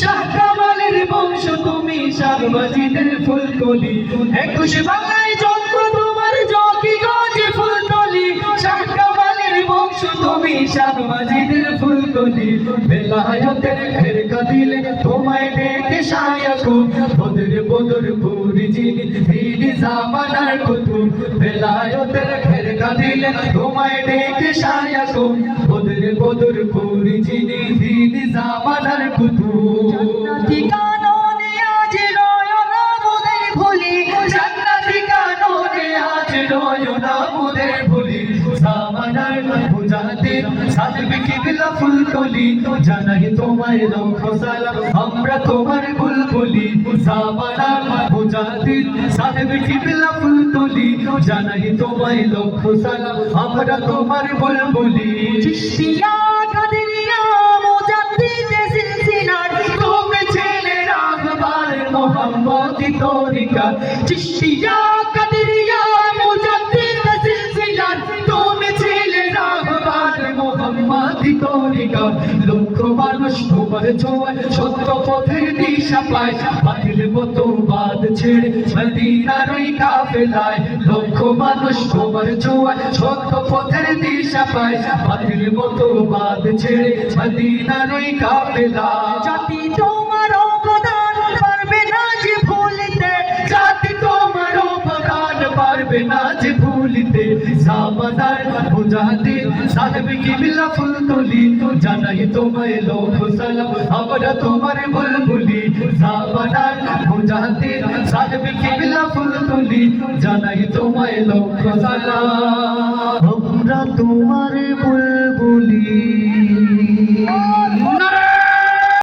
শাহ কামালের বংশ তুমি, শাহবাজিদের ফুলকলি। 21 বাংলায় জন্ম তোমার, জকিগঞ্জে ফুলতলি। শাহ কামালের বংশ তুমি, শাহবাজিদের ফুলকলি। বেলায়েতের খেরকা দিলে তোমায় ডেকে শায়াকুব, বদরপুর যিনি দিন জামানার কুতুব। বেলায়েতের খেরকা দিলে তোমায় ডেকে শায়াকুব, বদরপুর যিনি দিন জামানার কুতুব। জান্নাতি কাননে আজ নয়না মোদের ভুলি, জান্নাতি কাননে আজ নয়না মোদের ভুলি। জামানার মুজাহিদ সাহেব কিবলা ফুলকলি, জানাই তোমায় লক্ষ সালাম, আমরা তোমার বুলবুলি। জামানার মুজাহিদ সাহেব কিবলা ফুলকলি, জানাই তোমায় লক্ষ সালাম, আমরা তোমার বুলবুলি। চিশতিয়া কাদেরিয়া মুজাদ্দিদ সিলসিলার, তুমি ছেলে রাহবার মোহাম্মদি তরিকা। চিশতিয়া কাদেরিয়া মুজাদ্দিদ সিলসিলার, তুমি ছেলে রাহবার মোহাম্মদি তরিকা। লক্ষ মানুষ তোমার ছোঁয়ায় সত্য পথের দিশা পায়, বাতিল মতবাদ ছেড়ে মদিনার ওই কাফেলায়। লক্ষ মানুষ তোমার ছোঁয়ায় সত্য পথের দিশা পায়, বাতিল মতবাদ ছেড়ে মদিনার ওই কাফেলায়। জাতি তোমার অবদান পারবে না যে ভুলিতে, জাতি তোমার অবদান পারবে না যে ভুলিতে। জামানার মুজাহিদ সাহেব কিবলা ফুলতলি, জানাই তোমায় লক্ষ সালাম, আমরা তোমার বুলবুলি। জামানার মুজাহিদ সাহেব কিবলা ফুলতলি, জানাই তোমায় লক্ষ সালাম, আমরা তোমার বুলবুলি। নারে